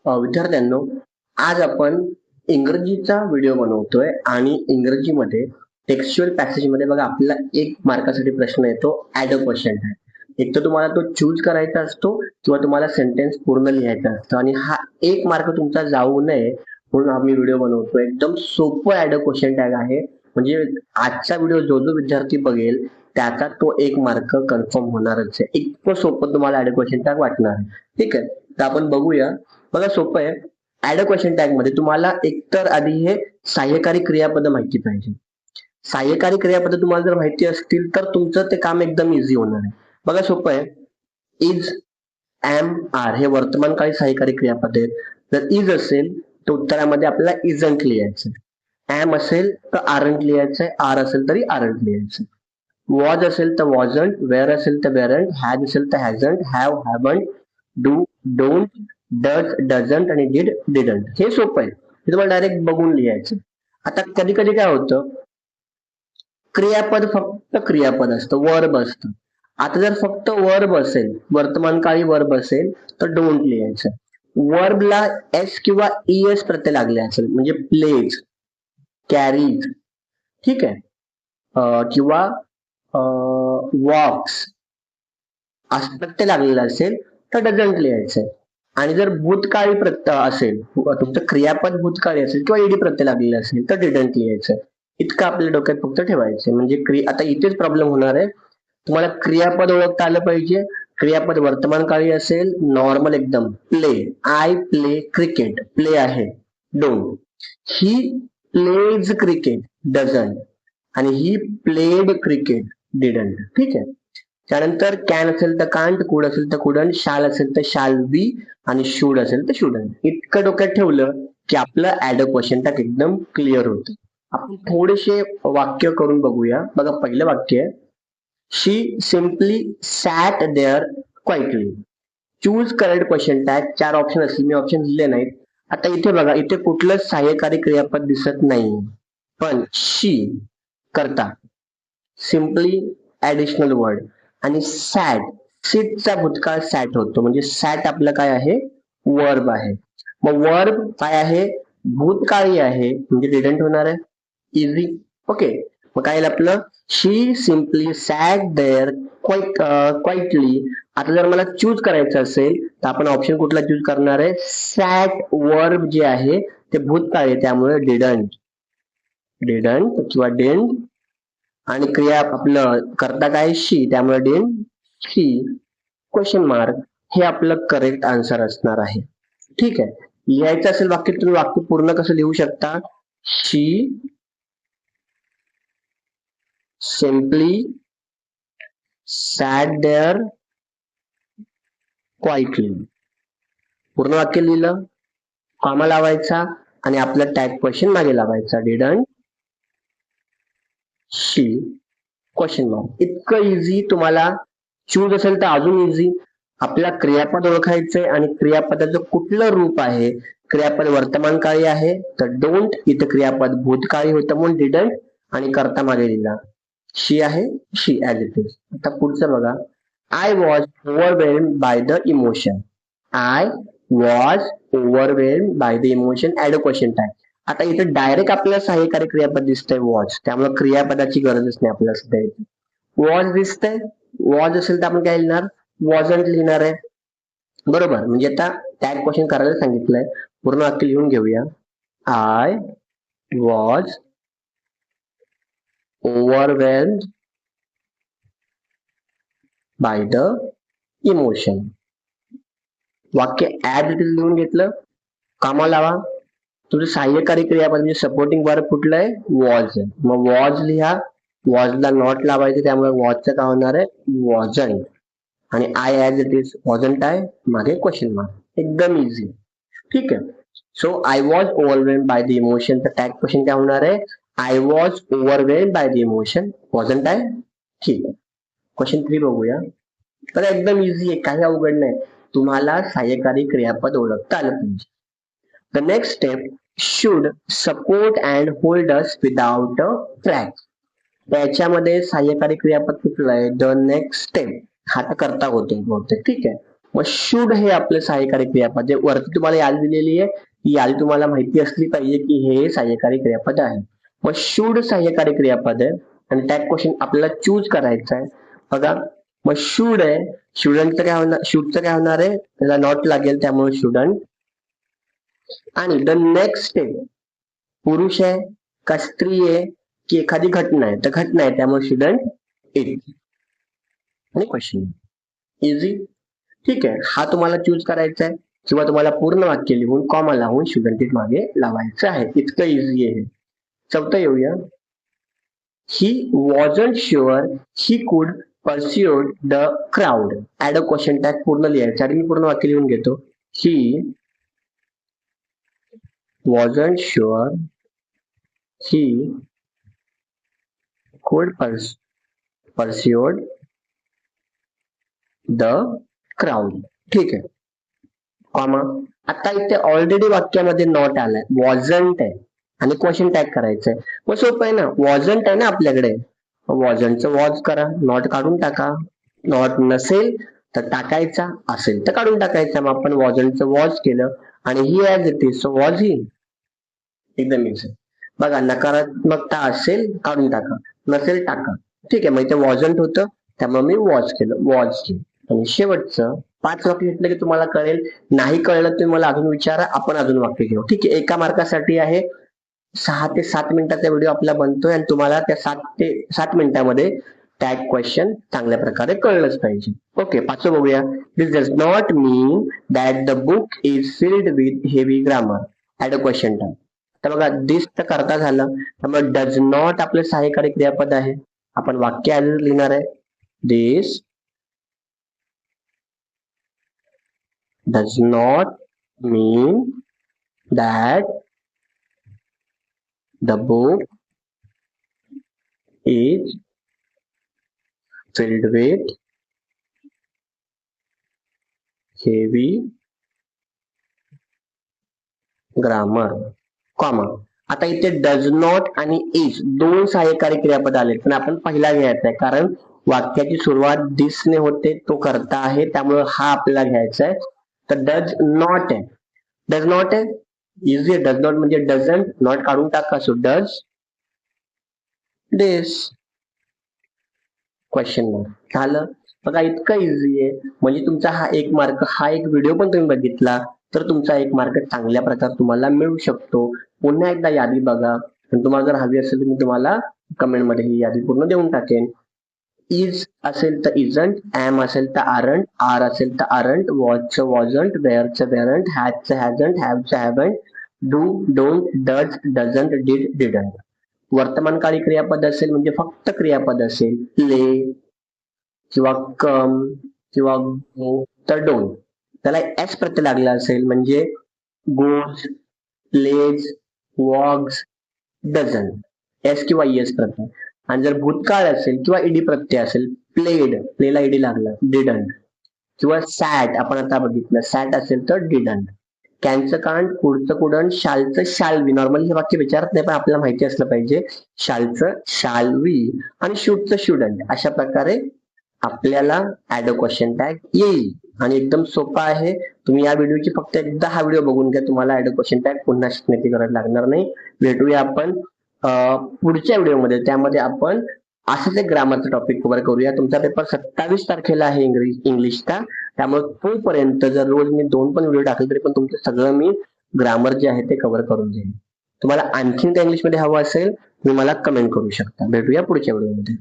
विद्यार्थ्यांनो, आज आपण इंग्रजीचा व्हिडिओ बनवतोय आणि इंग्रजीमध्ये टेक्स्च्युअल पॅसेज मध्ये बघा आपल्याला 1 मार्कासाठी प्रश्न येतो ऍड अ क्वेश्चन टॅग. एक तर तुम्हाला तो चूज करायचा असतो किंवा तुम्हाला सेंटेन्स पूर्ण लिहायचा असतो आणि हा 1 मार्क तुमचा जाऊ नये म्हणून आम्ही व्हिडिओ बनवतो. एकदम सोपं ऍड अ क्वेश्चन टॅग आहे. म्हणजे आजचा व्हिडिओ जो जो विद्यार्थी बघेल त्याचा तो 1 मार्क कन्फर्म होणारच आहे. इतकं सोपं तुम्हाला ऍड अ क्वेश्चन टॅग वाटणार आहे. ठीक आहे, तर आपण बघूया. बघा सोपं आहे. ऍड अ क्वेश्चन टॅग मध्ये तुम्हाला एकतर आधी हे सहाय्यकारी क्रियापद माहिती पाहिजे. सहाय्यकारी क्रियापद तुम्हाला जर माहिती असतील तर तुमचं ते काम एकदम इझी होणार आहे. बघा सोपं आहे. इज, एम, आर हे वर्तमानकाळी सहाय्यकारी क्रियापद आहेत. जर इज असेल तर उत्तरामध्ये आपल्याला इजंट लिहायचं. एम असेल तर आरंट लिहायचंय. आर असेल तरी आरंट लिहायचं. वॉज असेल तर वॉजंट, वेअर असेल तर वेअरंट, हॅज असेल तर hasn't, have, haven't, do, don't, does, doesn't आणि डिड, डिडंट. हे सोपं आहे. हे तुम्हाला डायरेक्ट बघून लिहायचं. आता कधी कधी काय होतं, क्रियापद फक्त क्रियापद असतं, वर्ब असतं. आता जर फक्त वर्ब असेल, वर्तमानकाळी वर्ब असेल तर डोंट लिहायचं. वर्बला एस किंवा ईएस प्रत्यय लागले असेल म्हणजे प्लेज, कॅरीज, ठीक आहे, किंवा वॉक्स असं प्रत्यय लागलेला असेल तर डझंट लिहायचंय. आणि जर भूतकाळी प्रत्यय असेल, तुमचं क्रियापद भूतकाळी असेल किंवा ईडी प्रत्यय लागलेला असेल तर डिडंट लिहायचंय. इतकं आपल्या डोक्यात फक्त ठेवायचंय. म्हणजे आता इथेच प्रॉब्लेम होणार आहे. तुम्हाला क्रियापद ओळखता आलं पाहिजे. क्रियापद वर्तमानकाळी असेल, नॉर्मल एकदम, play, I play cricket, play आहे, don't. He plays cricket, doesn't. आणि ही प्लेड क्रिकेट, डिडंट. ठीक आहे. त्यानंतर कॅन असेल तर कांट, कुड असेल तर कुडंट, शाल असेल तर शाल बी आणि शुड असेल तर शुडंट. इतकं डोक्यात ठेवलं की आपलं ऍड अ क्वेश्चन टॅग एकदम क्लिअर होतं. आपण थोडेसे वाक्य करून बघूया. बघा पहिलं वाक्य आहे, she simply sat there quietly. Choose correct question tag. 4 option असतील, मी ऑप्शन दिले नाहीत. आता इथे बघा, इथे कुठलंच सहाय्यकारी क्रियापद दिसत नाही, पण शी करता, सिम्पली ऍडिशनल वर्ड आणि सॅट, सिटचा भूतकाळ सॅट होतो म्हणजे सॅट आपलं काय आहे, वर्ब आहे. मग वर्ब काय आहे, भूतकाळी आहे म्हणजे डिडंट होणार आहे, इझी. ओके, मग काय येईल आपलं, शी सिम्पली सॅट देअर क्वाइटली. आता जर मला चूज करायचं असेल तर आपण ऑप्शन कुठला चूज करणार आहे, सॅट वर्ब जे आहे ते भूतकाळ आहे त्यामुळे डिडंट, डिडंट किंवा डेंट. आणि क्रिया आपलं करता काय, शी, त्यामुळे डेन, शी, क्वेश्चन मार्क. हे आपलं करेक्ट आन्सर असणार आहे. ठीक आहे. लिहायचं असेल वाक्य, तुम्ही वाक्य पूर्ण कसं लिहू शकता, शी सिम्पली सॅट देअर क्वाइटली. पूर्ण वाक्य लिहिलं, कॉमा लावायचा आणि आपला टॅग क्वेश्चन मागे लावायचा, डिडंट, शी, क्वेश्चन मार्क. इतकं इझी. तुम्हाला चूज असेल तर अजून इझी. आपल्याला क्रियापद ओळखायचंय आणि क्रियापदाचं कुठलं रूप आहे. क्रियापद वर्तमानकाळी आहे तर डोंट, इथं क्रियापद भूतकाळी होतं म्हणून डिडंट आणि करता मागे लिहिला, शी आहे, शी ऍज इट इज. आता पुढचं बघा, I was overwhelmed by the emotion. I was overwhelmed by the emotion, add a question tag. आता इथे डायरेक्ट आपल्याला सहाय्यकारी क्रियापद दिसतंय वॉज, त्यामुळे क्रियापदाची गरजच नाही आपल्याला सध्या इथे. वॉज दिसतंय, वॉज असेल तर आपण काय लिहिणार, वॉजंट लिहिणार आहे. बरोबर, म्हणजे आता टॅग क्वेश्चन करायला सांगितलंय. पूर्ण वाक्य लिहून घेऊया, I was overwhelmed by the emotion. वाक्य ऍज इट इज लिहून घेतलं, कामा लावा. तुझं सहाय्यकारी क्रियापद म्हणजे सपोर्टिंग वर्ब कुठलं आहे, वॉज आहे. मग वॉज लिहा, वॉजला नॉट लावायचं त्यामुळे वॉजचं काय होणार आहे, वॉजंट. आणि I as it is wasn't आहे, मागे क्वेश्चन मार्क. एकदम इझी. ठीक आहे. So I was overwhelmed by the emotion, तर टॅग क्वेश्चन काय होणार आहे, I was overwhelmed by the emotion, wasn't आहे. ठीक आहे. क्वेश्चन 3 बघूया. तर एकदम इझी आहे, काही अवघड नाही. तुम्हाला सहाय्यकारी क्रियापद ओळखता आलं पाहिजे. The next step should support and hold us without a track. त्याच्यामध्ये सहाय्यकारी क्रियापद कुठलं आहे, द नेक्स्ट स्टेप. हा तर करता होतो बहुतेक. ठीक आहे. मग शुड हे आपलं सहाय्यकारी क्रियापद आहे. वरती तुम्हाला यादी दिलेली आहे, ही यादी तुम्हाला माहिती असली पाहिजे की हे सहाय्यकारी क्रियापद आहे. मग शुड सहाय्यकारी क्रियापद आहे आणि टॅग क्वेश्चन आपल्याला चूज करायचा आहे. बघा, मग शुड आहे, स्टुडंटचं काय होणार, शुडचं काय होणार आहे, त्याला नॉट लागेल त्यामुळे स्टुडंट. आणि द नेक्स्ट आहे, पुरुष आहे का स्त्री आहे की एखादी घटना आहे, तर घटना आहे त्यामुळे स्टुडंट इट. आणि क्वेश्चन इझी. ठीक आहे, हा तुम्हाला चूज करायचा आहे किंवा तुम्हाला पूर्ण वाक्य लिहून कॉमा लावून स्टुडंट इट मागे लावायचं आहे. इतकं इझी आहे. चौथं येऊया. ही wasn't sure he could pursued the crowd. Add a question tag पूर्ण लिहायचं आणि मी पूर्ण वाक्य लिहून घेतो. ही wasn't sure he could pursued the crowd. ठीक आहे, कॉमा. आता इथे ऑलरेडी वाक्यामध्ये नॉट आलाय, वॉजंट आहे आणि क्वेश्चन टॅग करायचंय. मग सोपं आहे ना, वॉजंट आहे ना आपल्याकडे, वॉजंटचं वॉज करा, नॉट काढून टाका. नॉट नसेल तर टाकायचा, असेल तर काढून टाकायचा. मग आपण वॉजंटचं वॉज केलं आणि he as it is, so was he. एकदम इझी. बघा, नकारात्मकता असेल काढून टाका, नसेल टाका. ठीक आहे, मग इथे वॉजंट होतं त्यामुळे मी वॉज केलं, वॉज केलं. आणि शेवटचं 5 वाक्य घेतलं की तुम्हाला कळेल. नाही कळलं तुम्ही मला अजून विचारा, आपण अजून वाक्य घेऊ. ठीक आहे, एका मार्कासाठी आहे. 6 ते 7 मिनिटाचा व्हिडिओ आपला बनतोय आणि तुम्हाला त्या 7 ते 7 मिनिटामध्ये टॅग क्वेश्चन चांगल्या प्रकारे कळलंच पाहिजे. ओके, पाचवं बघूया. This does not mean that the book is filled with heavy grammar. Add a question tag. तर बघा, दिस तर करता झालं, त्यामुळे डज नॉट आपलं सहाय्यकारी क्रियापद आहे. आपण वाक्य आधी लिहिणार आहे. दिस does not mean that the book is filled with heavy grammar, comma. आता इथे डज नॉट आणि इज दोन सहाय्यकारी क्रियापद आले, पण आपण पहिला घ्यायचा आहे कारण वाक्याची सुरुवात दिसने होते, तो करता आहे, त्यामुळे हा आपल्याला घ्यायचा आहे. तर डज नॉट आहे, डज नॉट आहे, इझी. डज नॉट म्हणजे डझंट, नॉट काढून टाका, so does this. Question mark झालं. बघा, इतकं इझी आहे. म्हणजे तुमचा हा 1 मार्क, हा एक व्हिडिओ पण तुम्ही बघितला तर तुमचा 1 मार्क चांगल्या प्रकारे तुम्हाला मिळू शकतो. पुन्हा एकदा यादी बघा आणि तुम्हाला जर हवी असेल तर मी तुम्हाला कमेंट मध्ये ही यादी पूर्ण देऊन टाकेन. इज असेल तर इजंट, एम असेल तर आरंट, आर असेल तर आरंट, वॉजचं वॉजंट, वेअरचं वेअरंट, हॅजचं हॅजंट, हॅवचं haven't, do, don't, does, doesn't, did, didn't. वर्तमानकाळी क्रियापद असेल म्हणजे फक्त क्रियापद असेल, प्ले किंवा कम किंवा गो तर डोंट. त्याला एस प्रत्यय लागला असेल म्हणजे गोज, प्लेज, वॉग्स, डझंट. एस किंवा एस प्रत्यय. आणि जर भूतकाळ असेल किंवा ईडी प्रत्यय असेल, प्लेड, प्लेला ईडी लागला, डिडंट. किंवा सॅट, आपण आता बघितलं, सॅट असेल तर डिडंट. कॅनचं कांड, कुडचं कुडंट, शालचं शाल बी. नॉर्मली हे वाक्य विचारत नाही पण आपल्याला माहिती असलं पाहिजे. शालचं शाल वी आणि शूडचं शुडंट. अशा प्रकारे आपल्याला ऍड अ क्वेश्चन टॅग येईल आणि एकदम सोपा आहे. तुम्ही या व्हिडिओची फक्त एकदा हा व्हिडिओ बघून घ्या, तुम्हाला ऍड अ क्वेश्चन टॅग पुन्हा शिकण्याची गरज लागणार नाही. भेटूया आपण पुढच्या व्हिडिओमध्ये. त्यामध्ये आपण असंच एक ग्रामरचा टॉपिक कव्हर करूया. तुमचा पेपर 27 तारखेला आहे इंग्लिशचा, त्यामुळे तोपर्यंत जर रोज मी 2 पण व्हिडिओ टाकले तरी पण तुमचं सगळं मी ग्रामर जे आहे ते कव्हर करून देईन. तुम्हाला आणखीन त्या इंग्लिशमध्ये हवं असेल तुम्ही मला कमेंट करू शकता. भेटूया पुढच्या व्हिडिओमध्ये.